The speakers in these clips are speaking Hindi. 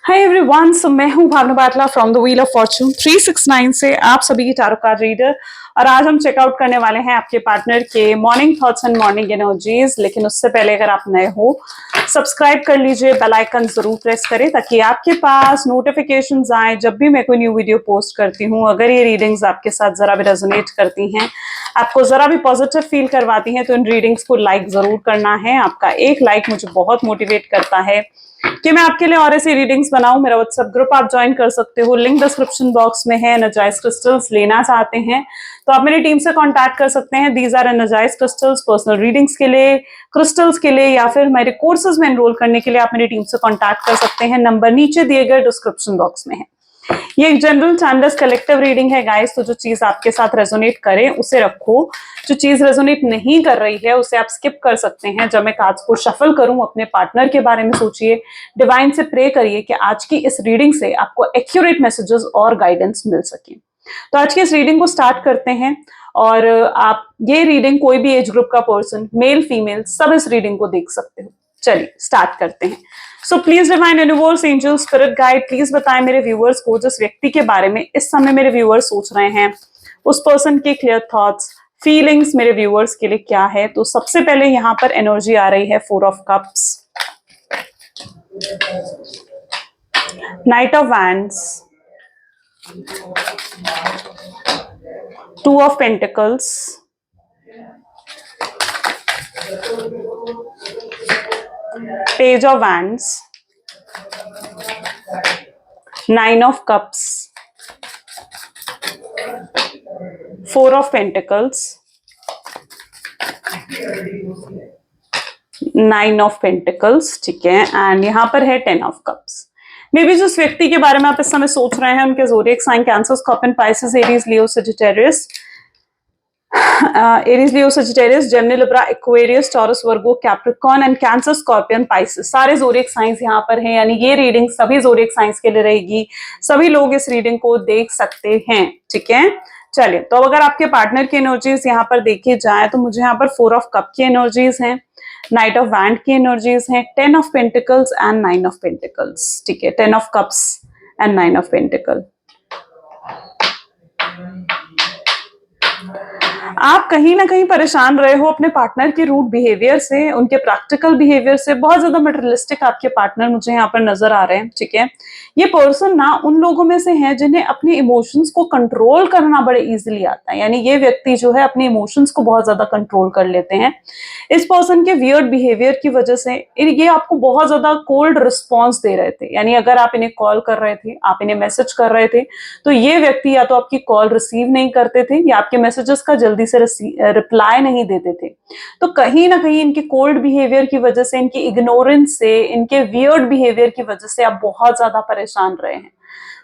हाय एवरीवन, सो मैं हूं Bhavna Batla from the wheel of fortune 369 से आप सभी की टैरो कार्ड रीडर। और आज हम चेकआउट करने वाले हैं आपके पार्टनर के morning thoughts and morning energies. लेकिन उससे पहले अगर आप नए हो, सब्सक्राइब कर लीजिए, बेल आइकन जरूर प्रेस करें ताकि आपके पास नोटिफिकेशंस आए जब भी मैं कोई न्यू वीडियो पोस्ट करती हूँ। अगर ये रीडिंग्स आपके साथ जरा भी रेजोनेट करती हैं, आपको जरा भी पॉजिटिव फील करवाती हैं, तो इन रीडिंग्स को लाइक जरूर करना है। आपका एक लाइक मुझे बहुत मोटिवेट करता है कि मैं आपके लिए और ऐसी रीडिंग्स बनाऊं। मेरा व्हाट्सएप ग्रुप आप ज्वाइन कर सकते हो, लिंक डिस्क्रिप्शन बॉक्स में है। एनर्जाइज क्रिस्टल्स लेना चाहते हैं तो आप मेरी टीम से कांटेक्ट कर सकते हैं। These are energise crystals. Personal readings के लिए, क्रिस्टल्स के लिए या फिर मेरे कोर्सेज में एनरोल करने के लिए आप मेरी टीम से कांटेक्ट कर सकते हैं। नंबर नीचे दिए गए डिस्क्रिप्शन बॉक्स में है। ये एक जनरल टाइमलेस कलेक्टिव रीडिंग है गाइस, तो जो चीज आपके साथ रेजोनेट करे उसे रखो, जो चीज रेजोनेट नहीं कर रही है उसे आप स्किप कर सकते हैं। जब मैं कार्ड्स को शफल करूं, अपने पार्टनर के बारे में सोचिए, डिवाइन से प्रे करिए कि आज की इस रीडिंग से आपको एक्यूरेट मैसेजेस और गाइडेंस मिल सके। तो आज की इस रीडिंग को स्टार्ट करते हैं। और आप ये रीडिंग कोई भी एज ग्रुप का पर्सन, मेल फीमेल, सब इस रीडिंग को देख सकते हो। चलिए स्टार्ट करते हैं। So please divine universe, angel, spirit guide, please बताएं मेरे व्यूअर्स को, जिस व्यक्ति के बारे में इस समय मेरे व्यूअर्स सोच रहे हैं, उस पर्सन के क्लियर थॉट्स, फीलिंग्स मेरे व्यूअर्स के लिए क्या है। तो सबसे पहले यहाँ पर एनर्जी आ रही है 4 of cups, night of wands, 2 of pentacles, page of wands, 9 of cups, 4 of pentacles, 9 of pentacles. ठीक है, एंड यहाँ पर है 10 ऑफ कप्स। मे बी जिस व्यक्ति के बारे में आप इस समय सोच रहे हैं उनके zodiac sign Cancer, Scorpion, Pisces, Aries, Leo, Sagittarius, Aries, Leo, Sagittarius, Gemini, Libra, Aquarius, Taurus, Virgo, Capricorn and Cancer, Scorpion, Pisces, सारे ज़ोडिएक साइंस यहाँ पर हैं। यानी ये रीडिंग सभी ज़ोडिएक साइंस के लिए रहेगी, सभी लोग इस रीडिंग को देख सकते हैं। ठीक है, चलिए तो अब अगर आपके पार्टनर की एनर्जीज यहाँ पर देखी जाए तो मुझे यहाँ पर 4 ऑफ कप की एनर्जीज हैं, नाइट ऑफ वैंड की एनर्जीज हैं, 10 of pentacles and 9 of pentacles. ठीक है, 10 of cups and 9 of pentacle. आप कहीं ना कहीं परेशान रहे हो अपने पार्टनर के रूड बिहेवियर से, उनके प्रैक्टिकल बिहेवियर से। बहुत ज्यादा मटेरियलिस्टिक आपके पार्टनर मुझे यहाँ पर नजर आ रहे हैं। ठीक है, ये पर्सन ना उन लोगों में से है जिन्हें अपने इमोशंस को कंट्रोल करना बड़े इजीली आता है। यानी ये व्यक्ति जो है अपने इमोशंस को बहुत ज्यादा कंट्रोल कर लेते हैं। इस पर्सन के वियर्ड बिहेवियर की वजह से ये आपको बहुत ज्यादा कोल्ड रिस्पॉन्स दे रहे थे। यानी अगर आप इन्हें कॉल कर रहे थे, आप इन्हें मैसेज कर रहे थे, तो ये व्यक्ति या तो आपकी कॉल रिसीव नहीं करते थे या आपके मैसेजेस का जल्दी से रिप्लाई नहीं देते थे। तो कहीं ना कहीं इनके कोल्ड बिहेवियर की वजह से, इनकी इग्नोरेंस से, इनके वियर्ड बिहेवियर की वजह से आप बहुत ज्यादा परेशान रहे हैं।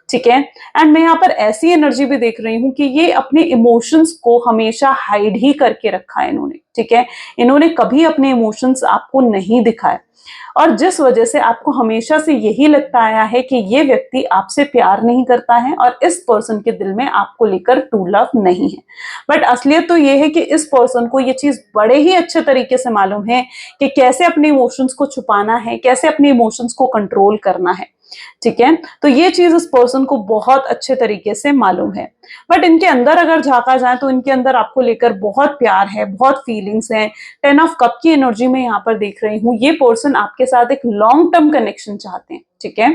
ठीक है, एंड मैं यहाँ पर ऐसी एनर्जी भी देख रही हूँ कि ये अपने इमोशंस को हमेशा हाइड ही करके रखा है इन्होंने। ठीक है, इन्होंने कभी अपने इमोशंस आपको नहीं दिखाए, और जिस वजह से आपको हमेशा से यही लगता आया है कि ये व्यक्ति आपसे प्यार नहीं करता है और इस पर्सन के दिल में आपको लेकर ट्रू लव नहीं है। बट असलियत तो ये है कि इस पर्सन को ये चीज बड़े ही अच्छे तरीके से मालूम है कि कैसे अपने इमोशंस को छुपाना है, कैसे अपने इमोशंस को कंट्रोल करना है। ठीक है, तो ये चीज इस पर्सन को बहुत अच्छे तरीके से मालूम है। बट इनके अंदर अगर झांका जाए तो इनके अंदर आपको लेकर बहुत प्यार है, बहुत फीलिंग्स हैं। 10 ऑफ कप की एनर्जी में यहाँ पर देख रही हूँ, ये पर्सन आपके साथ एक लॉन्ग टर्म कनेक्शन चाहते हैं। ठीक है,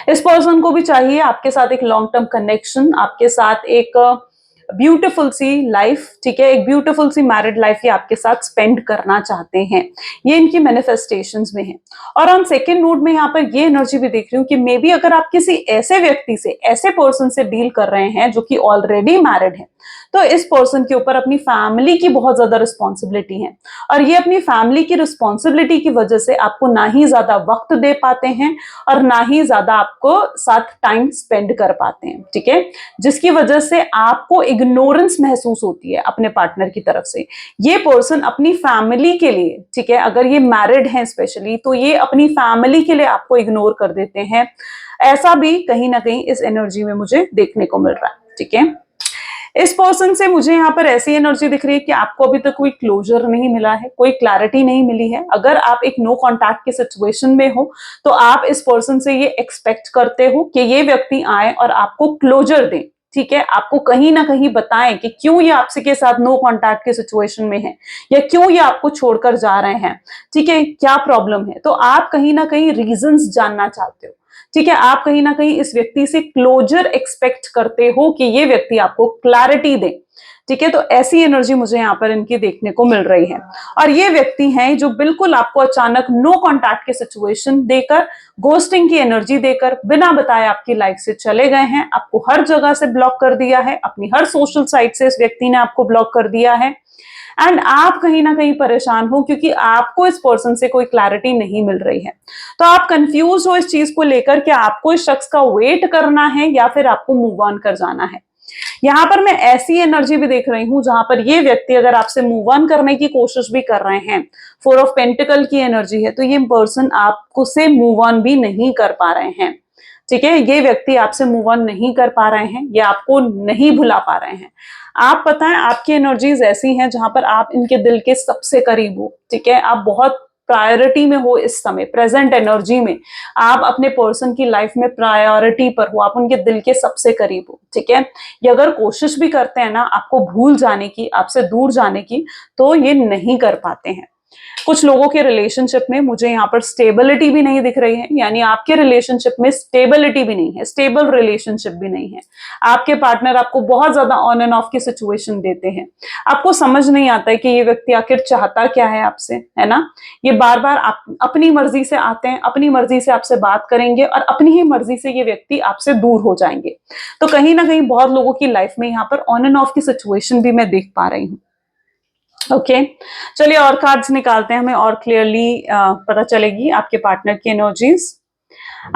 इस पर्सन को भी चाहिए आपके साथ एक लॉन्ग टर्म कनेक्शन, आपके साथ एक ब्यूटीफुल सी लाइफ। ठीक है, एक ब्यूटीफुल सी मैरिड लाइफ ये आपके साथ स्पेंड करना चाहते हैं। ये इनकी मैनिफेस्टेशंस में है। और ऑन सेकेंड नोट में यहाँ पर ये एनर्जी भी देख रही हूँ कि मे बी अगर आप किसी ऐसे व्यक्ति से, ऐसे पर्सन से डील कर रहे हैं जो कि ऑलरेडी मैरिड है, तो इस पर्सन के ऊपर अपनी फैमिली की बहुत ज्यादा रिस्पॉन्सिबिलिटी है। और ये अपनी फैमिली की रिस्पॉन्सिबिलिटी की वजह से आपको ना ही ज्यादा वक्त दे पाते हैं और ना ही ज्यादा आपको साथ टाइम स्पेंड कर पाते हैं। ठीक है, जिसकी वजह से आपको इग्नोरेंस महसूस होती है अपने पार्टनर की तरफ से। ये पर्सन अपनी फैमिली के लिए, ठीक है, अगर ये मैरिड है स्पेशली, तो ये अपनी फैमिली के लिए आपको इग्नोर कर देते हैं। ऐसा भी कहीं ना कहीं इस एनर्जी में मुझे देखने को मिल रहा है। ठीक है, इस पर्सन से मुझे यहाँ पर ऐसी एनर्जी दिख रही है कि आपको अभी तक कोई क्लोजर नहीं मिला है, कोई क्लैरिटी नहीं मिली है। अगर आप एक नो कॉन्टैक्ट की सिचुएशन में हो तो आप इस पर्सन से ये एक्सपेक्ट करते हो कि ये व्यक्ति आए और आपको क्लोजर दे, ठीक है, आपको कहीं ना कहीं बताएं कि क्यों ये आपसे के साथ नो कॉन्टैक्ट की सिचुएशन में है या क्यों ये आपको छोड़कर जा रहे हैं, ठीक है, क्या प्रॉब्लम है। तो आप कहीं ना कहीं रीजंस जानना चाहते हो, ठीक है, आप कहीं ना कहीं इस व्यक्ति से क्लोजर एक्सपेक्ट करते हो कि ये व्यक्ति आपको क्लैरिटी दे, ठीक है। तो ऐसी एनर्जी मुझे यहाँ पर इनकी देखने को मिल रही है। और ये व्यक्ति हैं जो बिल्कुल आपको अचानक नो कॉन्टैक्ट की सिचुएशन देकर, घोस्टिंग की एनर्जी देकर, बिना बताए आपकी लाइफ से चले गए हैं, आपको हर जगह से ब्लॉक कर दिया है, अपनी हर सोशल साइट से इस व्यक्ति ने आपको ब्लॉक कर दिया है। एंड आप कहीं ना कहीं परेशान हो क्योंकि आपको इस पर्सन से कोई क्लैरिटी नहीं मिल रही है। तो आप कंफ्यूज हो इस चीज को लेकर कि आपको इस शख्स का वेट करना है या फिर आपको मूव ऑन कर जाना है। यहां पर मैं ऐसी एनर्जी भी देख रही हूं जहां पर ये व्यक्ति अगर आपसे मूव ऑन करने की कोशिश भी कर रहे हैं, 4 ऑफ पेंटिकल की एनर्जी है, तो ये पर्सन आपको से मूव ऑन भी नहीं कर पा रहे हैं, ठीक है। ये व्यक्ति आपसे मूव ऑन नहीं कर पा रहे हैं, ये आपको नहीं भुला पा रहे हैं। आप पता है आपकी एनर्जीज ऐसी हैं जहां पर आप इनके दिल के सबसे करीब हो, ठीक है, आप बहुत प्रायोरिटी में हो इस समय, प्रेजेंट एनर्जी में आप अपने पर्सन की लाइफ में प्रायोरिटी पर हो, आप उनके दिल के सबसे करीब हो, ठीक है। ये अगर कोशिश भी करते हैं ना आपको भूल जाने की, आपसे दूर जाने की, तो ये नहीं कर पाते हैं। कुछ लोगों के रिलेशनशिप में मुझे यहाँ पर स्टेबिलिटी भी नहीं दिख रही है, यानी आपके रिलेशनशिप में स्टेबिलिटी भी नहीं है, स्टेबल रिलेशनशिप भी नहीं है। आपके पार्टनर आपको बहुत ज्यादा ऑन एंड ऑफ की सिचुएशन देते हैं, आपको समझ नहीं आता है कि ये व्यक्ति आखिर चाहता क्या है आपसे, है ना। ये बार बार आप अपनी मर्जी से आते हैं, अपनी मर्जी से आपसे बात करेंगे और अपनी ही मर्जी से ये व्यक्ति आपसे दूर हो जाएंगे। तो कहीं ना कहीं बहुत लोगों की लाइफ में यहाँ पर ऑन एंड ऑफ की सिचुएशन भी मैं देख पा रही हूँ। ओके चलिए और कार्ड्स निकालते हैं, हमें और क्लियरली पता चलेगी आपके पार्टनर की एनर्जीज।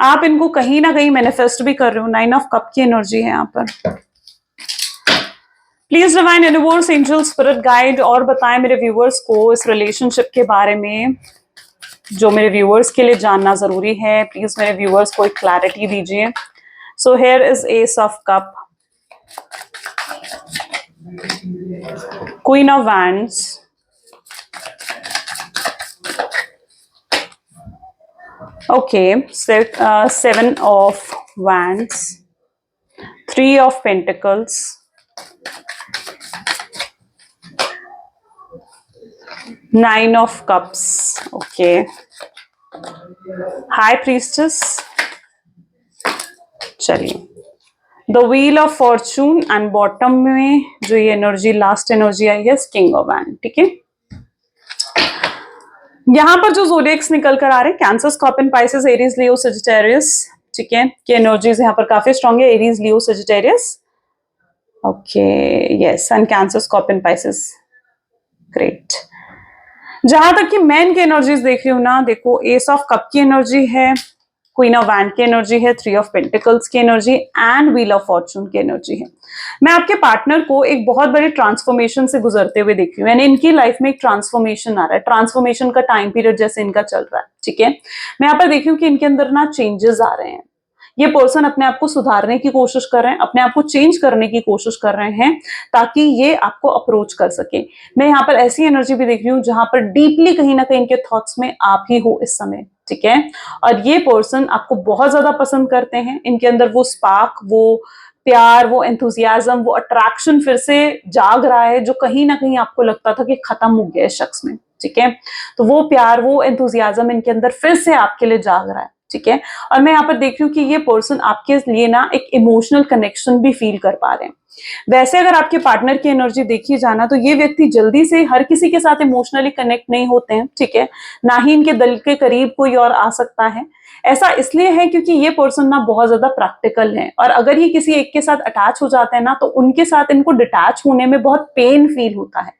आप इनको कहीं ना कहीं मैनिफेस्ट भी कर रहे हो, 9 ऑफ कप की एनर्जी है यहाँ पर। Please divine universe, angel, spirit guide और बताएं मेरे व्यूअर्स को इस रिलेशनशिप के बारे में जो मेरे व्यूअर्स के लिए जानना जरूरी है। प्लीज मेरे व्यूअर्स को एक क्लैरिटी दीजिए। So here is ace of cup, queen of wands, okay, 7 of wands, 3 of pentacles, 9 of cups, okay, high priestess, चलिए the wheel of Fortune and bottom में जो ये एनर्जी लास्ट एनर्जी आई है किंग ऑफ वैंड, ठीक है। यहां पर जो ज़ोडिएक्स निकल कर आ रहे हैं cancer, Scorpion, Pisces, Aries, Leo, Sagittarius, ठीक है, कि एनर्जीज यहाँ पर काफी स्ट्रॉन्ग है। Aries, Leo, Sagittarius, okay, yes, and Cancer, Scorpion, Pisces, great. जहां तक कि मैं इनकी एनर्जीज देख रही हूँ ना, देखो एस ऑफ कप की एनर्जी है, क्वीन ऑफ वैंड की एनर्जी है, 3 ऑफ पेंटिकल्स की energy and wheel of Fortune की एनर्जी है। मैं आपके पार्टनर को एक बहुत बड़ी ट्रांसफॉर्मेशन से गुजरते हुए देख रही हूँ, यानी इनकी लाइफ में एक ट्रांसफॉर्मेशन आ रहा है, ट्रांसफॉर्मेशन का टाइम पीरियड जैसे इनका चल रहा है, ठीक है। मैं यहाँ पर देख रही हूँ कि इनके अंदर ना चेंजेस आ रहे हैं, ये पर्सन अपने आप को सुधारने की कोशिश कर रहे हैं, अपने आप को चेंज करने की कोशिश कर रहे हैं ताकि ये आपको अप्रोच कर सके। मैं यहाँ पर ऐसी एनर्जी भी देख रही हूँ जहां पर डीपली कहीं ना कहीं इनके थॉट्स में आप ही हो इस समय, ठीक है। और ये पर्सन आपको बहुत ज्यादा पसंद करते हैं, इनके अंदर वो स्पार्क, वो प्यार, वो एंथुजियाज्म, वो अट्रैक्शन फिर से जाग रहा है जो कहीं ना कहीं आपको लगता था कि खत्म हो गया इस शख्स में, ठीक है। तो वो प्यार, वो एंथुजियाज्म इनके अंदर फिर से आपके लिए जाग रहा है, ठीक है। और मैं यहाँ पर देख रही हूँ कि ये पर्सन आपके लिए ना एक इमोशनल कनेक्शन भी फील कर पा रहे हैं। वैसे अगर आपके पार्टनर की एनर्जी देखी जाना तो ये व्यक्ति जल्दी से हर किसी के साथ इमोशनली कनेक्ट नहीं होते हैं, ठीक है, ना ही इनके दिल के करीब कोई और आ सकता है। ऐसा इसलिए है क्योंकि ये पर्सन ना बहुत ज्यादा प्रैक्टिकल है और अगर ये किसी एक के साथ अटैच हो जाते हैं ना तो उनके साथ इनको डिटैच होने में बहुत पेन फील होता है।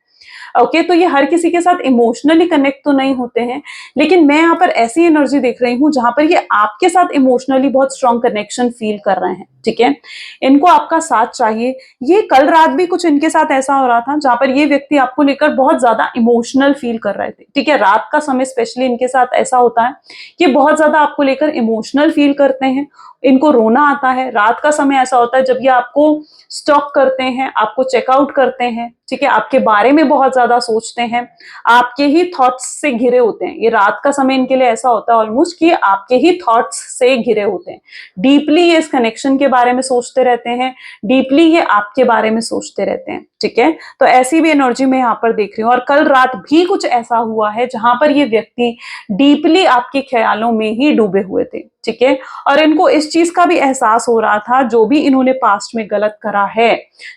ओके, तो ये हर किसी के साथ इमोशनली कनेक्ट तो नहीं होते हैं, लेकिन मैं यहाँ पर ऐसी एनर्जी देख रही हूँ जहां पर ये आपके साथ इमोशनली बहुत स्ट्रॉन्ग कनेक्शन फील कर रहे हैं, ठीक है। इनको आपका साथ चाहिए। ये कल रात भी कुछ इनके साथ ऐसा हो रहा था जहां पर ये व्यक्ति आपको लेकर बहुत ज्यादा इमोशनल फील कर रहे थे, ठीक है। रात का समय स्पेशली इनके साथ ऐसा होता है कि बहुत ज्यादा आपको लेकर इमोशनल फील करते हैं, इनको रोना आता है। रात का समय ऐसा होता है जब ये आपको स्टॉक करते हैं, आपको चेकआउट करते हैं, ठीक है, आपके बारे में बहुत ज्यादा सोचते हैं, आपके ही थॉट्स से घिरे होते हैं। ये रात का समय इनके लिए ऐसा होता है ऑलमोस्ट कि आपके ही थॉट्स से घिरे होते हैं। डीपली ये इस कनेक्शन के बारे में सोचते रहते हैं, डीपली ये आपके बारे में सोचते रहते हैं, ठीक है। तो ऐसी भी एनर्जी मैं यहाँ पर देख रही हूँ। और कल रात भी कुछ ऐसा हुआ है जहां पर ये व्यक्ति डीपली आपके ख्यालों में ही डूबे हुए थे, ठीक है। और इनको इस चीज का भी एहसास हो रहा था, जो भी इन्होंने पास्ट में गलत करा है,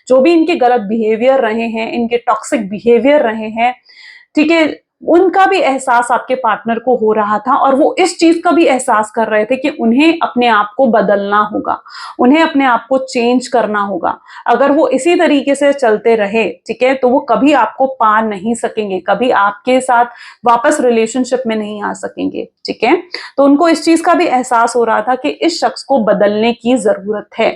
जो भी इनके गलत बिहेवियर रहे हैं, इनके टॉक्सिक बिहेवियर रहे हैं, ठीक है, उनका भी एहसास आपके पार्टनर को हो रहा था। और वो इस चीज का भी एहसास कर रहे थे कि उन्हें अपने आप को बदलना होगा, उन्हें अपने आप को चेंज करना होगा। अगर वो इसी तरीके से चलते रहे, ठीक है, तो वो कभी आपको पा नहीं सकेंगे, कभी आपके साथ वापस रिलेशनशिप में नहीं आ सकेंगे, ठीक है। तो उनको इस चीज का भी एहसास हो रहा था कि इस शख्स को बदलने की जरूरत है।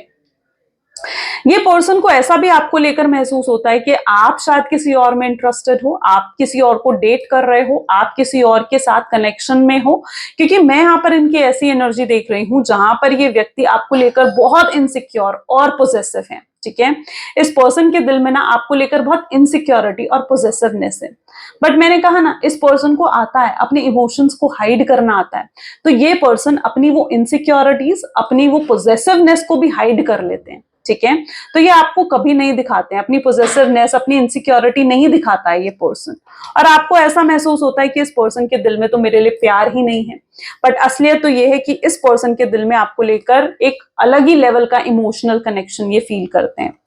ये पर्सन को ऐसा भी आपको लेकर महसूस होता है कि आप शायद किसी और में इंटरेस्टेड हो, आप किसी और को डेट कर रहे हो, आप किसी और के साथ कनेक्शन में हो। क्योंकि मैं यहाँ पर इनकी ऐसी एनर्जी देख रही हूं जहां पर ये व्यक्ति आपको लेकर बहुत इनसिक्योर और पोजेसिव है, ठीक है। इस पर्सन के दिल में ना आपको लेकर बहुत इनसिक्योरिटी और पोजेसिवनेस है। बट मैंने कहा ना, इस पर्सन को आता है अपने इमोशंस को हाइड करना आता है। तो ये पर्सन अपनी वो इनसिक्योरिटीज, अपनी वो पोजेसिवनेस को भी हाइड कर लेते हैं, ठीक है। तो ये आपको कभी नहीं दिखाते हैं अपनी पोजेसिवनेस, अपनी इनसिक्योरिटी नहीं दिखाता है ये पर्सन। और आपको ऐसा महसूस होता है कि इस पर्सन के दिल में तो मेरे लिए प्यार ही नहीं है। बट असलियत तो ये है कि इस पर्सन के दिल में आपको लेकर एक अलग ही लेवल का इमोशनल कनेक्शन ये फील करते हैं।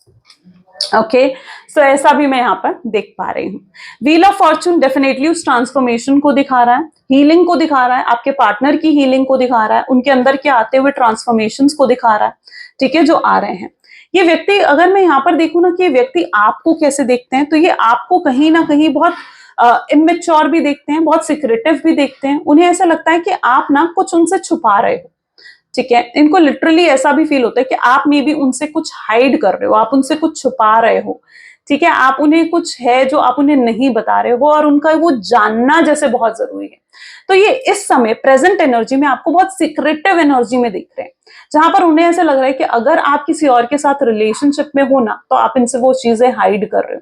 ओके, सो ऐसा भी मैं यहाँ पर देख पा रही हूँ। व्हील ऑफ फॉर्चून डेफिनेटली उस ट्रांसफॉर्मेशन को दिखा रहा है, हीलिंग को दिखा रहा है, आपके पार्टनर की हीलिंग को दिखा रहा है, उनके अंदर के आते हुए ट्रांसफॉर्मेशंस को दिखा रहा है, ठीक है, जो आ रहे हैं। ये व्यक्ति, अगर मैं यहाँ पर देखूं ना कि ये व्यक्ति आपको कैसे देखते हैं, तो ये आपको कहीं ना कहीं बहुत इमेच्योर भी देखते हैं, बहुत सिक्रेटिव भी देखते हैं। उन्हें ऐसा लगता है कि आप ना कुछ उनसे छुपा रहे हो, ठीक है। इनको लिटरली ऐसा भी फील होता है कि आप मे बी उनसे कुछ हाइड कर रहे हो, आप उनसे कुछ छुपा रहे हो, ठीक है। आप उन्हें कुछ है जो आप उन्हें नहीं बता रहे हो, और उनका वो जानना जैसे बहुत जरूरी है। तो ये इस समय प्रेजेंट एनर्जी में आपको बहुत सीक्रेटिव एनर्जी में दिख रहे हैं, जहां पर उन्हें ऐसा लग रहा है कि अगर आप किसी और के साथ रिलेशनशिप में हो ना, तो आप इनसे वो चीजें हाइड कर रहे हो,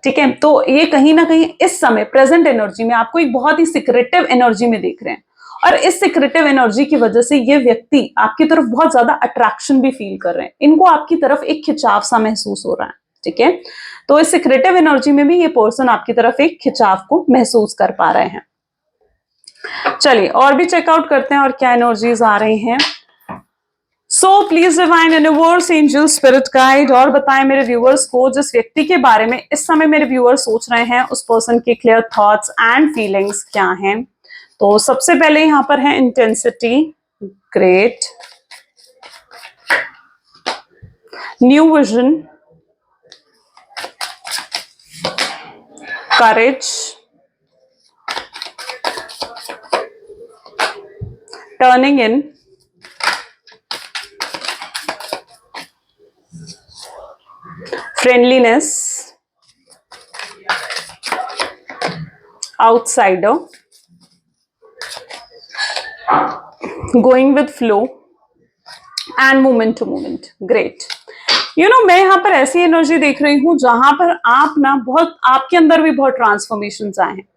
ठीक है। तो ये कहीं ना कहीं इस समय प्रेजेंट एनर्जी में आपको एक बहुत ही सीक्रेटिव एनर्जी में देख रहे हैं। और इस सीक्रेटिव एनर्जी की वजह से ये व्यक्ति आपकी तरफ बहुत ज्यादा अट्रैक्शन भी फील कर रहे हैं। इनको आपकी तरफ एक खिंचाव सा महसूस हो रहा है, ठीक है। तो इस सीक्रेटिव एनर्जी में भी ये पर्सन आपकी तरफ एक खिंचाव को महसूस कर पा रहे हैं। चलिए और भी चेकआउट करते हैं और क्या एनर्जीज आ रही हैं। So please divine universe, angel, spirit guide, और बताएं मेरे व्यूअर्स को जिस व्यक्ति के बारे में इस समय मेरे व्यूअर्स सोच रहे हैं, उस पर्सन के क्लियर थॉट्स एंड फीलिंग्स क्या हैं। तो सबसे पहले यहां पर है intensity, great, new vision, courage, turning in, friendliness, outsider, going with flow and moment to moment. Great. मैं यहाँ पर ऐसी एनर्जी देख रही हूँ जहां पर आप ना बहुत, आपके अंदर भी बहुत ट्रांसफॉर्मेशंस आए हैं।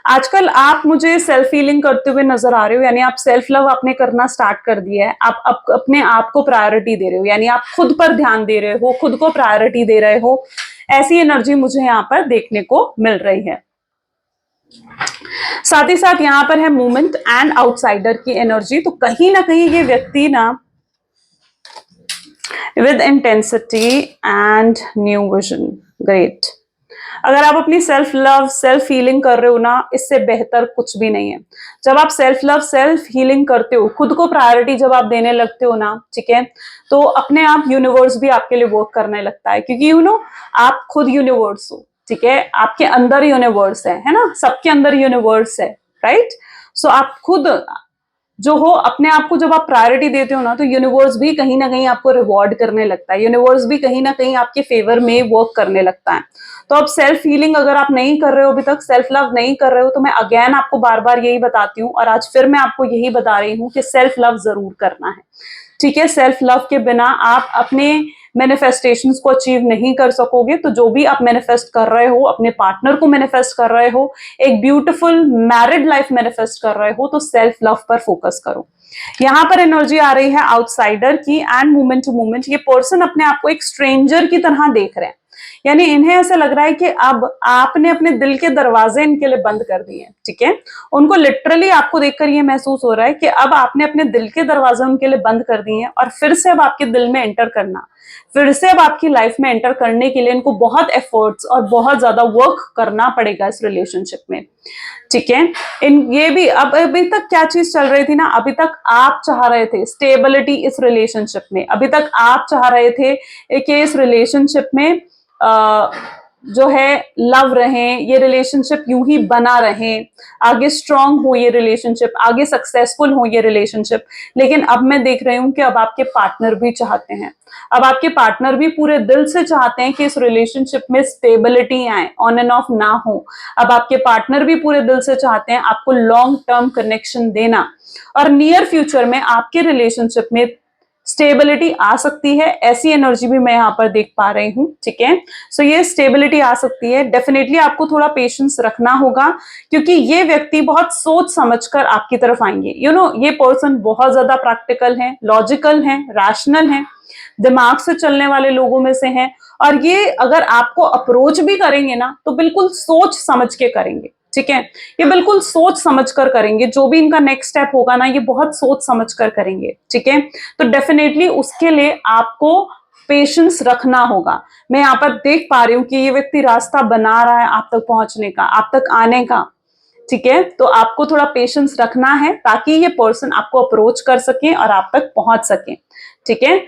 आजकल आप मुझे सेल्फ हीलिंग करते हुए नजर आ रहे हो, यानी आप सेल्फ लव आपने करना स्टार्ट कर दिया है। आप अपने आप को प्रायोरिटी दे रहे हो, यानी आप खुद पर ध्यान दे रहे हो, खुद को प्रायोरिटी दे रहे हो। ऐसी एनर्जी मुझे यहाँ पर देखने को मिल रही है। साथ ही साथ यहाँ पर है मूवमेंट एंड आउटसाइडर की एनर्जी। तो कहीं ना कहीं ये व्यक्ति ना with intensity and new vision, great. अगर आप अपनी सेल्फ लव, सेल्फ हीलिंग कर रहे हो ना, इससे बेहतर कुछ भी नहीं है। जब आप सेल्फ लव, सेल्फ हीलिंग करते हो, खुद को प्रायोरिटी जब आप देने लगते हो ना, ठीक है, तो अपने आप यूनिवर्स भी आपके लिए वर्क करने लगता है। क्योंकि आप खुद यूनिवर्स हो, ठीक है, आपके अंदर यूनिवर्स है ना, सबके अंदर यूनिवर्स है, राइट। सो आप खुद जो हो, अपने आप को जब आप प्रायोरिटी देते हो ना, तो यूनिवर्स भी कहीं ना कहीं आपको रिवॉर्ड करने लगता है, यूनिवर्स भी कहीं ना कहीं आपके फेवर में वर्क करने लगता है। तो अब सेल्फ हीलिंग अगर आप नहीं कर रहे हो, अभी तक सेल्फ लव नहीं कर रहे हो, तो मैं अगेन आपको बार बार यही बताती हूँ, और आज फिर मैं आपको यही बता रही हूँ कि सेल्फ लव जरूर करना है, ठीक है। सेल्फ लव के बिना आप अपने मैनिफेस्टेशंस को अचीव नहीं कर सकोगे। तो जो भी आप मैनिफेस्ट कर रहे हो, अपने पार्टनर को मैनिफेस्ट कर रहे हो, एक ब्यूटीफुल मैरिड लाइफ मैनिफेस्ट कर रहे हो, तो सेल्फ लव पर फोकस करो। यहां पर एनर्जी आ रही है आउटसाइडर की एंड मूवमेंट टू मूवमेंट। ये पर्सन अपने आप को एक स्ट्रेंजर की तरह देख रहे हैं, यानी इन्हें ऐसा लग रहा है कि अब आपने अपने दिल के दरवाजे इनके लिए बंद कर दिए, ठीक है। उनको लिटरली आपको देखकर ये महसूस हो रहा है कि अब आपने अपने दिल के दरवाजे उनके लिए बंद कर दिए हैं, और फिर से अब आपके दिल में एंटर करना, फिर से अब आपकी लाइफ में एंटर करने के लिए इनको बहुत एफर्ट्स और बहुत ज्यादा वर्क करना पड़ेगा इस रिलेशनशिप में, ठीक है। इन ये भी अब अभी तक क्या चीज चल रही थी ना, अभी तक आप चाह रहे थे स्टेबिलिटी इस रिलेशनशिप में, अभी तक आप चाह रहे थे कि इस रिलेशनशिप में जो है लव रहे, ये रिलेशनशिप यूं ही बना रहे, आगे स्ट्रांग हो ये रिलेशनशिप, आगे सक्सेसफुल हो ये रिलेशनशिप। लेकिन अब मैं देख रही हूं कि अब आपके पार्टनर भी चाहते हैं, अब आपके पार्टनर भी पूरे दिल से चाहते हैं कि इस रिलेशनशिप में स्टेबिलिटी आए, ऑन एंड ऑफ ना हो। अब आपके पार्टनर भी पूरे दिल से चाहते हैं आपको लॉन्ग टर्म कनेक्शन देना, और नियर फ्यूचर में आपके रिलेशनशिप में स्टेबिलिटी आ सकती है, ऐसी एनर्जी भी मैं यहाँ पर देख पा रही हूँ, ठीक है। सो ये स्टेबिलिटी आ सकती है। डेफिनेटली आपको थोड़ा पेशेंस रखना होगा, क्योंकि ये व्यक्ति बहुत सोच समझकर आपकी तरफ आएंगे। ये पर्सन बहुत ज्यादा प्रैक्टिकल है, लॉजिकल है, रैशनल है, दिमाग से चलने वाले लोगों में से हैं, और ये अगर आपको अप्रोच भी करेंगे ना, तो बिल्कुल सोच समझ के करेंगे, ठीक है। ये बिल्कुल सोच समझ कर करेंगे, जो भी इनका नेक्स्ट स्टेप होगा ना, ये बहुत सोच समझ कर करेंगे, ठीक है। तो डेफिनेटली उसके लिए आपको पेशेंस रखना होगा। मैं यहाँ पर देख पा रही हूँ कि ये व्यक्ति रास्ता बना रहा है आप तक पहुंचने का, आप तक आने का, ठीक है। तो आपको थोड़ा पेशेंस रखना है, ताकि ये पर्सन आपको अप्रोच कर सके और आप तक पहुंच सके, ठीक है।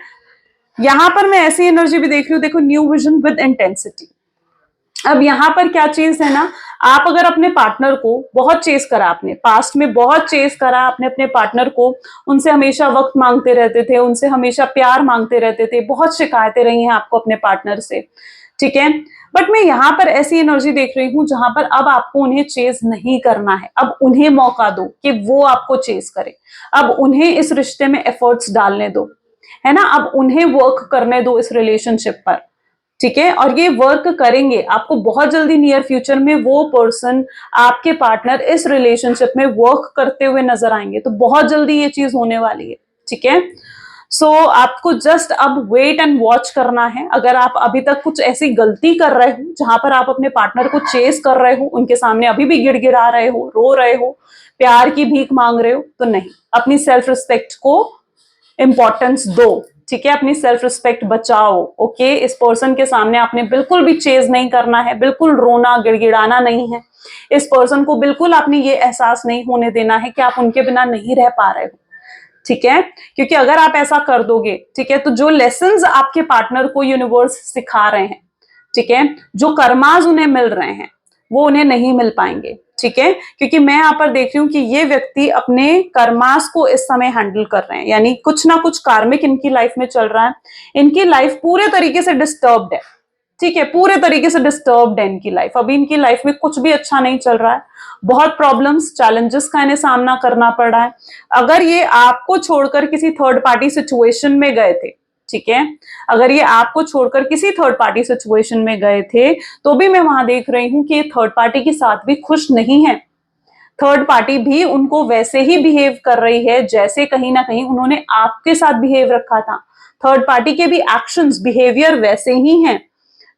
यहां पर मैं ऐसी एनर्जी भी देख रही हूँ, देखो, न्यू विजन विद इंटेंसिटी। अब यहां पर क्या चीज है ना, आप अगर अपने पार्टनर को बहुत चेस करा, आपने पास्ट में बहुत चेस करा, आपने अपने पार्टनर को, उनसे हमेशा वक्त मांगते रहते थे, उनसे हमेशा प्यार मांगते रहते थे, बहुत शिकायतें रही हैं आपको अपने पार्टनर से, ठीक है। बट मैं यहाँ पर ऐसी एनर्जी देख रही हूं जहां पर अब आपको उन्हें चेस नहीं करना है, अब उन्हें मौका दो कि वो आपको चेस करे, अब उन्हें इस रिश्ते में एफर्ट्स डालने दो, है ना, अब उन्हें वर्क करने दो इस रिलेशनशिप पर, ठीक है। और ये वर्क करेंगे, आपको बहुत जल्दी नियर फ्यूचर में वो पर्सन, आपके पार्टनर इस रिलेशनशिप में वर्क करते हुए नजर आएंगे, तो बहुत जल्दी ये चीज होने वाली है, ठीक है। सो आपको जस्ट अब वेट एंड वॉच करना है। अगर आप अभी तक कुछ ऐसी गलती कर रहे हो जहां पर आप अपने पार्टनर को चेस कर रहे हो, उनके सामने अभी भी गिड़गिड़ा रहे हो, रो रहे हो, प्यार की भीख मांग रहे हो, तो नहीं, अपनी सेल्फ रिस्पेक्ट को इंपॉर्टेंस दो, ठीक है। अपनी सेल्फ रिस्पेक्ट बचाओ, ओके। इस पर्सन के सामने आपने बिल्कुल भी चेज नहीं करना है, बिल्कुल रोना गिड़गिड़ाना नहीं है। इस पर्सन को बिल्कुल आपने ये एहसास नहीं होने देना है कि आप उनके बिना नहीं रह पा रहे हो, ठीक है। क्योंकि अगर आप ऐसा कर दोगे, ठीक है, तो जो लेसन्स आपके पार्टनर को यूनिवर्स सिखा रहे हैं, ठीक है, जो कर्माज उन्हें मिल रहे हैं, वो उन्हें नहीं मिल पाएंगे, ठीक है। क्योंकि मैं यहाँ पर देख रही हूँ कि ये व्यक्ति अपने कर्मास को इस समय हैंडल कर रहे हैं, यानी कुछ ना कुछ कार्मिक इनकी लाइफ में चल रहा है। इनकी लाइफ पूरे तरीके से डिस्टर्ब्ड है, ठीक है, पूरे तरीके से डिस्टर्ब्ड है इनकी लाइफ। अभी इनकी लाइफ में कुछ भी अच्छा नहीं चल रहा है, बहुत प्रॉब्लम्स, चैलेंजेस का इन्हें सामना करना पड़ रहा है। अगर ये आपको छोड़कर किसी थर्ड पार्टी सिचुएशन में गए थे, ठीक है, अगर ये आपको छोड़कर किसी थर्ड पार्टी सिचुएशन में गए थे, तो भी मैं वहां देख रही हूं कि थर्ड पार्टी के साथ भी खुश नहीं है। थर्ड पार्टी भी उनको वैसे ही बिहेव कर रही है जैसे कहीं ना कहीं उन्होंने आपके साथ बिहेव रखा था। थर्ड पार्टी के भी एक्शंस, बिहेवियर वैसे ही हैं,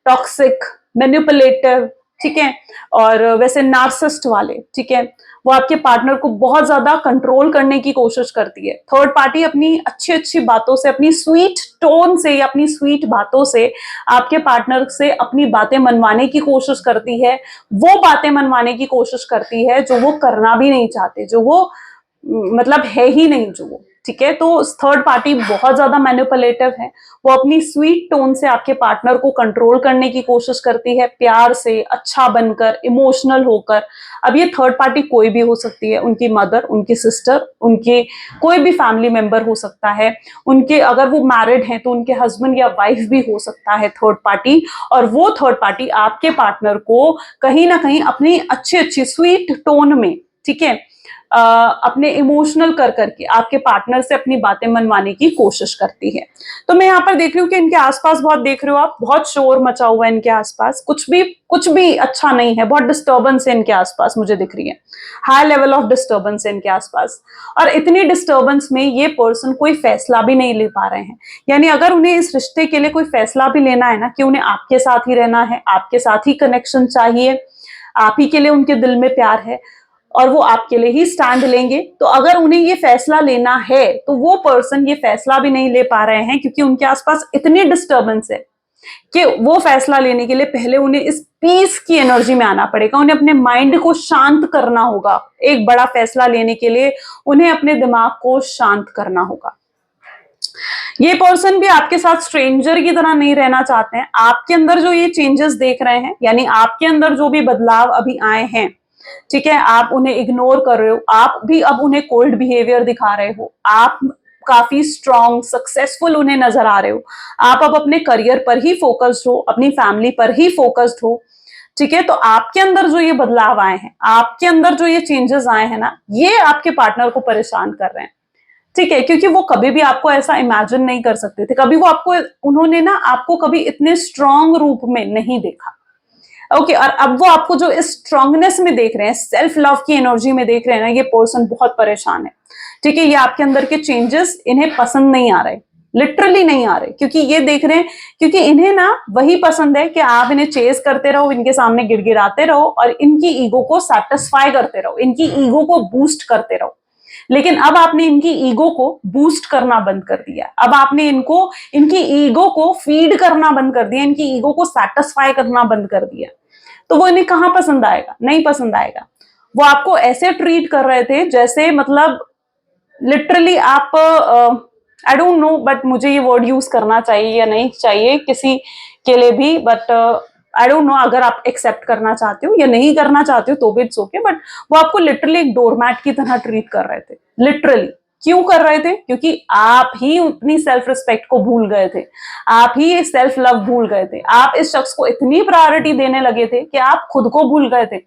टॉक्सिक, मैनिपुलेटिव, ठीक है, और वैसे नार्सिस्ट वाले, ठीक है। वो आपके पार्टनर को बहुत ज्यादा कंट्रोल करने की कोशिश करती है। थर्ड पार्टी अपनी अच्छी अच्छी बातों से, अपनी स्वीट टोन से या अपनी स्वीट बातों से आपके पार्टनर से अपनी बातें मनवाने की कोशिश करती है, वो बातें मनवाने की कोशिश करती है जो वो करना भी नहीं चाहते, जो वो मतलब है ही नहीं जो वो, ठीक है। तो थर्ड पार्टी बहुत ज्यादा मैनिपुलेटिव है, वो अपनी स्वीट टोन से आपके पार्टनर को कंट्रोल करने की कोशिश करती है, प्यार से, अच्छा बनकर, इमोशनल होकर। अब ये थर्ड पार्टी कोई भी हो सकती है, उनकी मदर, उनकी सिस्टर, उनके कोई भी फैमिली मेंबर हो सकता है, उनके अगर वो मैरिड हैं तो उनके हस्बैंड या वाइफ भी हो सकता है थर्ड पार्टी। और वो थर्ड पार्टी आपके पार्टनर को कहीं ना कहीं अपनी अच्छी अच्छी स्वीट टोन में, ठीक है, अपने इमोशनल कर करके आपके पार्टनर से अपनी बातें मनवाने की कोशिश करती है। तो मैं यहाँ पर देख रही हूँ कि इनके आसपास बहुत देख रहे हो आप, बहुत शोर मचा हुआ है इनके आसपास, कुछ भी अच्छा नहीं है, बहुत डिस्टर्बेंस है इनके आसपास मुझे दिख रही है, हाई लेवल ऑफ डिस्टर्बेंस है इनके आसपास। और इतनी डिस्टर्बेंस में ये पर्सन कोई फैसला भी नहीं ले पा रहे हैं। यानी अगर उन्हें इस रिश्ते के लिए कोई फैसला भी लेना है ना, कि उन्हें आपके साथ ही रहना है, आपके साथ ही कनेक्शन चाहिए, आप ही के लिए उनके दिल में प्यार है और वो आपके लिए ही स्टैंड लेंगे, तो अगर उन्हें ये फैसला लेना है तो वो पर्सन ये फैसला भी नहीं ले पा रहे हैं, क्योंकि उनके आसपास इतनी डिस्टर्बेंस है कि वो फैसला लेने के लिए पहले उन्हें इस पीस की एनर्जी में आना पड़ेगा, उन्हें अपने माइंड को शांत करना होगा। एक बड़ा फैसला लेने के लिए उन्हें अपने दिमाग को शांत करना होगा। ये पर्सन भी आपके साथ स्ट्रेंजर की तरह नहीं रहना चाहते हैं। आपके अंदर जो ये चेंजेस देख रहे हैं, यानी आपके अंदर जो भी बदलाव अभी आए हैं, ठीक है, आप उन्हें इग्नोर कर रहे हो, आप भी अब उन्हें कोल्ड बिहेवियर दिखा रहे हो, आप काफी स्ट्रॉन्ग सक्सेसफुल उन्हें नजर आ रहे हो, आप अब अपने करियर पर ही फोकस्ड हो, अपनी फैमिली पर ही फोकस्ड हो, ठीक है। तो आपके अंदर जो ये बदलाव आए हैं, आपके अंदर जो ये चेंजेस आए हैं ना, ये आपके पार्टनर को परेशान कर रहे हैं, ठीक है, क्योंकि वो कभी भी आपको ऐसा इमेजिन नहीं कर सकते थे, कभी वो आपको, उन्होंने ना आपको कभी इतने स्ट्रॉन्ग रूप में नहीं देखा। ओके, और अब वो आपको जो इस स्ट्रांगनेस में देख रहे हैं, सेल्फ लव की एनर्जी में देख रहे हैं ना, ये पर्सन बहुत परेशान है, ठीक है। ये आपके अंदर के चेंजेस इन्हें पसंद नहीं आ रहे, लिटरली नहीं आ रहे, क्योंकि ये देख रहे हैं, क्योंकि इन्हें ना वही पसंद है कि आप इन्हें चेस करते रहो, इनके सामने गिड़गिड़ाते रहो और इनकी ईगो को सेटिस्फाई करते रहो, इनकी ईगो को बूस्ट करते रहो। लेकिन अब आपने इनकी ईगो को बूस्ट करना बंद कर दिया, अब आपने इनकी ईगो को फीड करना बंद कर दिया, इनकी ईगो को सेटिस्फाई करना बंद कर दिया। तो वो इन्हें कहां पसंद आएगा, नहीं पसंद आएगा। वो आपको ऐसे ट्रीट कर रहे थे जैसे, मतलब लिटरली आप, आई डोंट नो, बट मुझे ये वर्ड यूज करना चाहिए या नहीं चाहिए किसी के लिए भी, बट आई डोंट नो, अगर आप एक्सेप्ट करना चाहते हो या नहीं करना चाहते हो तो भी इट्स ओके, बट वो आपको लिटरली एक डोरमैट की तरह ट्रीट कर रहे थे, लिटरली। क्यों कर रहे थे? क्योंकि आप ही अपनी सेल्फ रिस्पेक्ट को भूल गए थे, आप ही सेल्फ लव भूल गए थे, आप इस शख्स को इतनी प्रायोरिटी देने लगे थे कि आप खुद को भूल गए थे।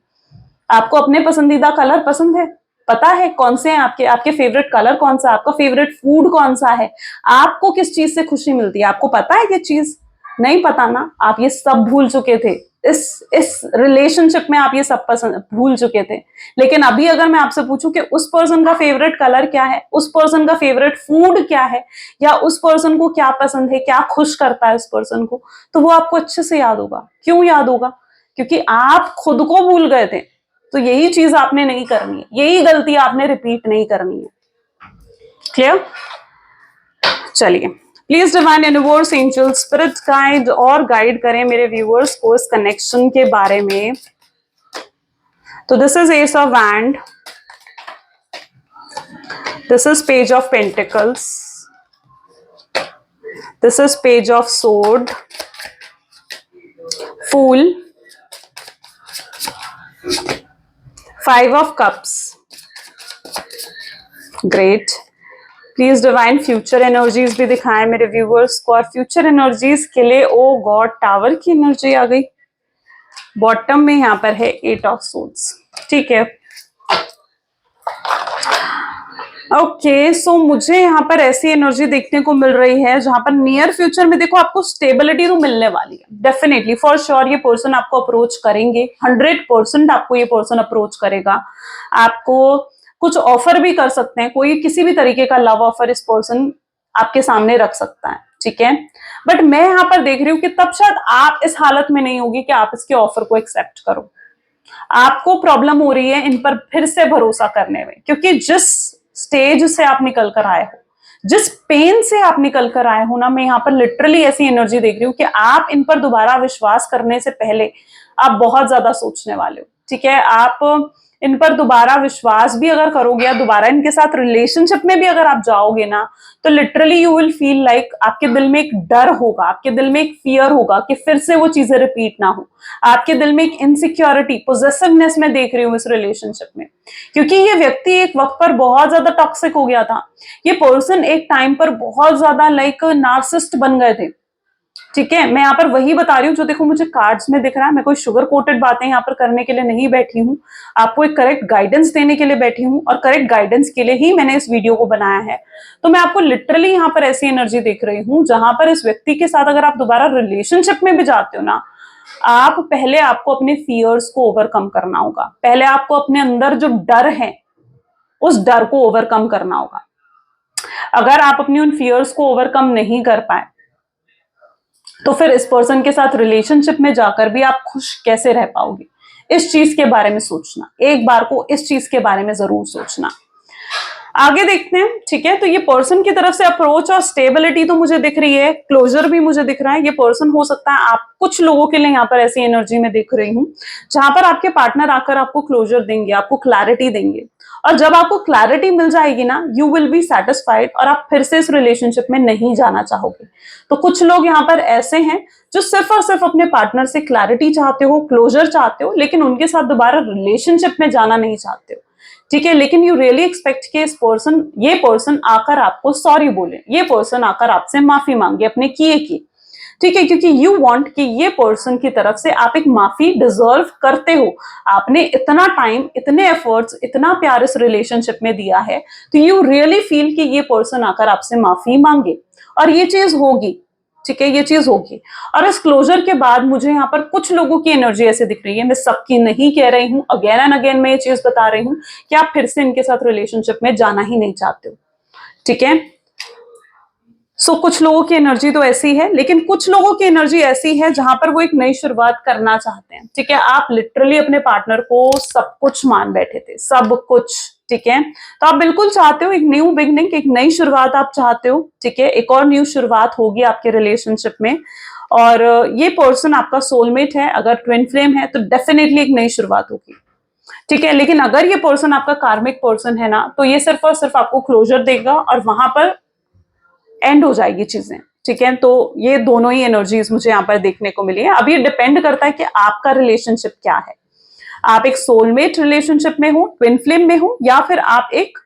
आपको अपने पसंदीदा कलर पसंद है, पता है कौन से हैं आपके, आपके फेवरेट कलर कौन सा, आपका फेवरेट फूड कौन सा है, आपको किस चीज से खुशी मिलती है, आपको पता है ये चीज? नहीं पता ना, आप ये सब भूल चुके थे, इस रिलेशनशिप में आप ये सब पसंद भूल चुके थे। लेकिन अभी अगर मैं आपसे पूछूं कि उस पर्सन का फेवरेट कलर क्या है, उस पर्सन का फेवरेट फूड क्या है, या उस पर्सन को क्या पसंद है, क्या खुश करता है उस पर्सन को, तो वो आपको अच्छे से याद होगा। क्यों याद होगा? क्योंकि आप खुद को भूल गए थे। तो यही चीज आपने नहीं करनी है, यही गलती आपने रिपीट नहीं करनी है। क्लियर? चलिए, please divine universe, angel, spirit guide और गाइड करें मेरे व्यूअर्स को इस कनेक्शन के बारे में। तो this is ace of wand, this is page of pentacles, this is page of sword, fool, 5 of cups, great। Please divine future energies भी दिखाएं मेरे व्यूअर्स को, और फ्यूचर एनर्जीज के लिए, ओ गॉड, टावर की एनर्जी आ गई। बॉटम में यहाँ पर है 8 of swords, ठीक है। ओके, सो मुझे यहाँ पर ऐसी एनर्जी देखने को मिल रही है जहां पर नियर फ्यूचर में देखो आपको स्टेबिलिटी तो मिलने वाली है, डेफिनेटली, फॉर श्योर। ये पर्सन आपको अप्रोच करेंगे, 100% आपको ये पर्सन अप्रोच करेगा, आपको कुछ ऑफर भी कर सकते हैं, कोई किसी भी तरीके का लव ऑफर इस पर्सन आपके सामने रख सकता है, ठीक है। बट मैं यहाँ पर देख रही हूँ कि तब शायद आप इस हालत में नहीं होगी कि आप इसके ऑफर को एक्सेप्ट करो। आपको प्रॉब्लम हो रही है इन पर फिर से भरोसा करने में, क्योंकि जिस स्टेज से आप निकल कर आए हो, जिस पेन से आप निकल कर आए हो ना, मैं यहाँ पर लिटरली ऐसी एनर्जी देख रही हूँ कि आप इन पर दोबारा विश्वास करने से पहले आप बहुत ज्यादा सोचने वाले हो, ठीक है, आप इन पर दोबारा विश्वास भी अगर करोगे या दोबारा इनके साथ रिलेशनशिप में भी अगर आप जाओगे ना, तो literally you will feel like आपके दिल में एक डर होगा, आपके दिल में एक फियर होगा कि फिर से वो चीजें रिपीट ना हो। आपके दिल में एक इनसिक्योरिटी, पोजेसिवनेस में देख रही हूँ इस रिलेशनशिप में, क्योंकि ये व्यक्ति एक वक्त पर बहुत ज्यादा टॉक्सिक हो गया था। ये पर्सन एक टाइम पर बहुत ज्यादा लाइक नार्सिसिस्ट बन गए थे। ठीक है, मैं यहाँ पर वही बता रही हूँ जो देखो मुझे कार्ड्स में दिख रहा है। मैं कोई शुगर कोटेड बातें यहाँ पर करने के लिए नहीं बैठी हूँ, आपको एक करेक्ट गाइडेंस देने के लिए बैठी हूँ, और करेक्ट गाइडेंस के लिए ही मैंने इस वीडियो को बनाया है। तो मैं आपको लिटरली यहाँ पर ऐसी एनर्जी देख रही हूँ जहां पर इस व्यक्ति के साथ अगर आप दोबारा रिलेशनशिप में भी जाते हो ना, आप पहले आपको अपने फियर्स को ओवरकम करना होगा। पहले आपको अपने अंदर जो डर है उस डर को ओवरकम करना होगा। अगर आप अपनी उन फियर्स को ओवरकम नहीं कर पाए तो फिर इस पर्सन के साथ रिलेशनशिप में जाकर भी आप खुश कैसे रह पाओगे। इस चीज के बारे में सोचना, एक बार को इस चीज के बारे में जरूर सोचना। आगे देखते हैं। ठीक है, तो ये पर्सन की तरफ से अप्रोच और स्टेबिलिटी तो मुझे दिख रही है, क्लोजर भी मुझे दिख रहा है। ये पर्सन हो सकता है आप कुछ लोगों के लिए यहाँ पर ऐसी एनर्जी में दिख रही हूँ जहां पर आपके पार्टनर आकर आपको क्लोजर देंगे, आपको क्लैरिटी देंगे, और जब आपको क्लैरिटी मिल जाएगी ना, यू विल बी सेटिस्फाइड और आप फिर से इस रिलेशनशिप में नहीं जाना चाहोगे। तो कुछ लोग यहाँ पर ऐसे हैं जो सिर्फ और सिर्फ अपने पार्टनर से क्लैरिटी चाहते हो, क्लोजर चाहते हो, लेकिन उनके साथ दोबारा रिलेशनशिप में जाना नहीं चाहते हो। ठीक है, लेकिन यू रियली एक्सपेक्ट कि ये पर्सन आकर आपको सॉरी बोले, ये पर्सन आकर आपसे माफी मांगे अपने किए की। ठीक है, क्योंकि यू वांट कि ये पर्सन की तरफ से आप एक माफी डिजर्व करते हो। आपने इतना टाइम, इतने एफर्ट्स, इतना प्यार इस रिलेशनशिप में दिया है, तो यू रियली फील कि ये पर्सन आकर आपसे माफी मांगे, और ये चीज होगी। ठीक है, ये चीज होगी। और इस क्लोजर के बाद मुझे यहाँ पर कुछ लोगों की एनर्जी ऐसे दिख रही है, मैं सबकी नहीं कह रही हूँ, अगेन एंड अगेन मैं ये चीज बता रही हूँ कि आप फिर से इनके साथ रिलेशनशिप में जाना ही नहीं चाहते हो। ठीक है, सो कुछ लोगों की एनर्जी तो ऐसी है, लेकिन कुछ लोगों की एनर्जी ऐसी है जहां पर वो एक नई शुरुआत करना चाहते हैं। ठीक है, आप लिटरली अपने पार्टनर को सब कुछ मान बैठे थे, सब कुछ। ठीक है, तो आप बिल्कुल चाहते हो एक न्यू बिगनिंग, एक नई शुरुआत आप चाहते हो। ठीक है, एक और न्यू शुरुआत होगी आपके रिलेशनशिप में, और ये पर्सन आपका सोलमेट है। अगर ट्विन फ्लेम है तो डेफिनेटली एक नई शुरुआत होगी। ठीक है, लेकिन अगर ये पर्सन आपका कार्मिक पर्सन है ना, तो ये सिर्फ और सिर्फ आपको क्लोजर देगा और वहां पर एंड हो जाएगी चीजें। ठीक है, तो ये दोनों ही एनर्जीज मुझे यहाँ पर देखने को मिली है। अब ये डिपेंड करता है कि आपका रिलेशनशिप क्या है। आप एक सोलमेट रिलेशनशिप में हो, ट्विन फ्लेम में हो, या फिर आप एक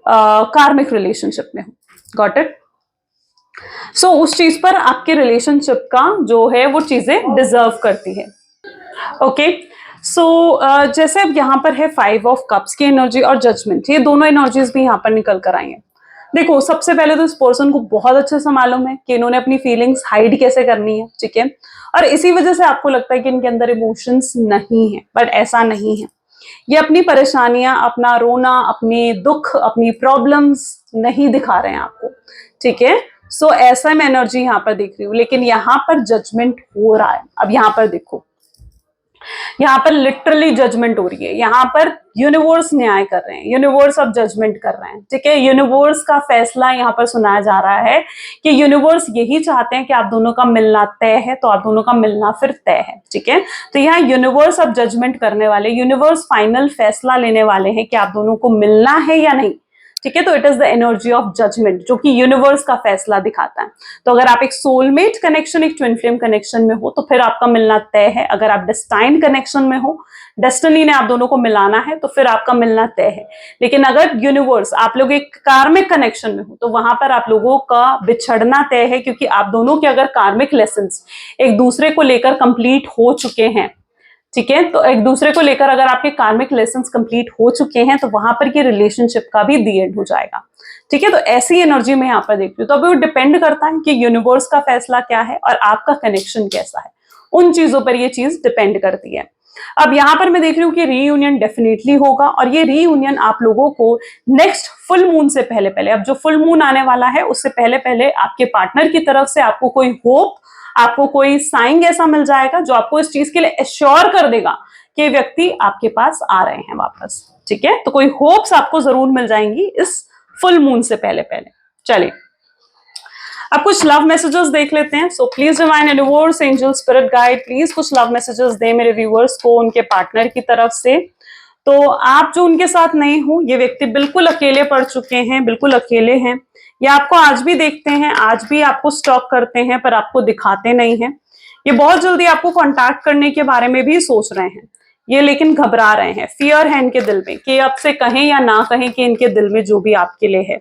कार्मिक रिलेशनशिप में हो। Got it? सो उस चीज पर आपके रिलेशनशिप का जो है वो चीजें डिजर्व करती है। ओके, सो जैसे अब यहाँ पर है 5 ऑफ कप्स की एनर्जी और जजमेंट, ये दोनों एनर्जीज भी यहाँ पर निकल कर आई हैं। देखो, सबसे पहले तो इस पर्सन को बहुत अच्छे से मालूम है कि इन्होंने अपनी फीलिंग्स हाइड कैसे करनी है। ठीक है, और इसी वजह से आपको लगता है कि इनके अंदर इमोशंस नहीं है, बट ऐसा नहीं है। ये अपनी परेशानियां, अपना रोना, अपनी दुख, अपनी प्रॉब्लम्स नहीं दिखा रहे हैं आपको। ठीक है, सो ऐसा मैं एनर्जी यहाँ पर देख रही हूँ, लेकिन यहाँ पर जजमेंट हो रहा है। अब यहाँ पर देखो, यहाँ पर लिटरली जजमेंट हो रही है। यहाँ पर यूनिवर्स न्याय कर रहे हैं, यूनिवर्स अब जजमेंट कर रहे हैं। ठीक है, यूनिवर्स का फैसला यहाँ पर सुनाया जा रहा है कि यूनिवर्स यही चाहते हैं कि आप दोनों का मिलना तय है, तो आप दोनों का मिलना फिर तय है। ठीक है, तो यहाँ यूनिवर्स अब जजमेंट करने वाले, यूनिवर्स फाइनल फैसला लेने वाले हैं कि आप दोनों को मिलना है या नहीं। ठीक है, तो it is the energy of judgement, जो कि यूनिवर्स का फैसला दिखाता है। तो अगर आप एक सोलमेट कनेक्शन, एक ट्विन फ्लेम कनेक्शन में हो, तो फिर आपका मिलना तय है। अगर आप डेस्टाइन्ड कनेक्शन में हो, डेस्टिनी ने आप दोनों को मिलाना है, तो फिर आपका मिलना तय है। लेकिन अगर यूनिवर्स, आप लोग एक कार्मिक कनेक्शन में हो, तो वहां पर आप लोगों का बिछड़ना तय है, क्योंकि आप दोनों के अगर कार्मिक लेसन्स एक दूसरे को लेकर कंप्लीट हो चुके हैं। ठीक है, तो एक दूसरे को लेकर अगर आपके कार्मिक लेसन्स कंप्लीट हो चुके हैं, तो वहां पर ये रिलेशनशिप का भी दी एंड हो जाएगा। ठीक है, तो ऐसी एनर्जी में यहाँ पर देखती हूँ। तो अभी वो डिपेंड करता है कि यूनिवर्स का फैसला क्या है और आपका कनेक्शन कैसा है, उन चीजों पर ये चीज डिपेंड करती है। अब यहाँ पर मैं देख रही हूँ कि रीयूनियन डेफिनेटली होगा, और ये रीयूनियन आप लोगों को नेक्स्ट फुल मून से पहले पहले, अब जो फुल मून आने वाला है उससे पहले पहले आपके पार्टनर की तरफ से आपको कोई होप, आपको कोई साइन ऐसा मिल जाएगा जो आपको इस चीज के लिए एश्योर कर देगा कि व्यक्ति आपके पास आ रहे हैं वापस। ठीक है, तो कोई होप्स आपको जरूर मिल जाएंगी इस फुल मून से पहले पहले। चलिए, अब कुछ लव मैसेजेस देख लेते हैं। So please divine universe, angel, spirit guide, please कुछ लव मैसेजेस दे मेरे व्यूअर्स को उनके पार्टनर की तरफ से। तो आप जो उनके साथ नहीं हो, ये व्यक्ति बिल्कुल अकेले पड़ चुके हैं, बिल्कुल अकेले हैं। ये आपको आज भी देखते हैं, आज भी आपको स्टॉक करते हैं, पर आपको दिखाते नहीं हैं। ये बहुत जल्दी आपको कांटेक्ट करने के बारे में भी सोच रहे हैं ये, लेकिन घबरा रहे हैं। फियर है इनके दिल में कि आपसे कहें या ना कहें, कि इनके दिल में जो भी आपके लिए है।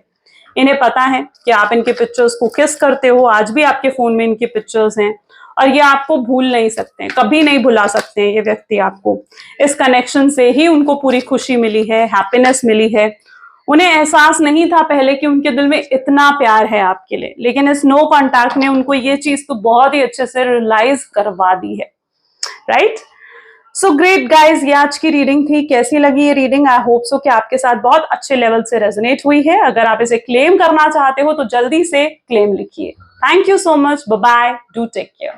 इन्हें पता है कि आप इनके पिक्चर्स को किस करते हो, आज भी आपके फोन में इनके पिक्चर्स हैं, और ये आपको भूल नहीं सकते, कभी नहीं भुला सकते हैं ये व्यक्ति आपको। इस कनेक्शन से ही उनको पूरी खुशी मिली है, हैप्पीनेस मिली है। उन्हें एहसास नहीं था पहले कि उनके दिल में इतना प्यार है आपके लिए, लेकिन इस नो कॉन्टैक्ट ने उनको ये चीज तो बहुत ही अच्छे से रियलाइज करवा दी है, राइट। सो ग्रेट गाइज, ये आज की रीडिंग थी। कैसी लगी ये रीडिंग? आई होप सो कि आपके साथ बहुत अच्छे लेवल से रेजोनेट हुई है। अगर आप इसे क्लेम करना चाहते हो तो जल्दी से क्लेम लिखिए। Thank you so much, bye bye, do take care.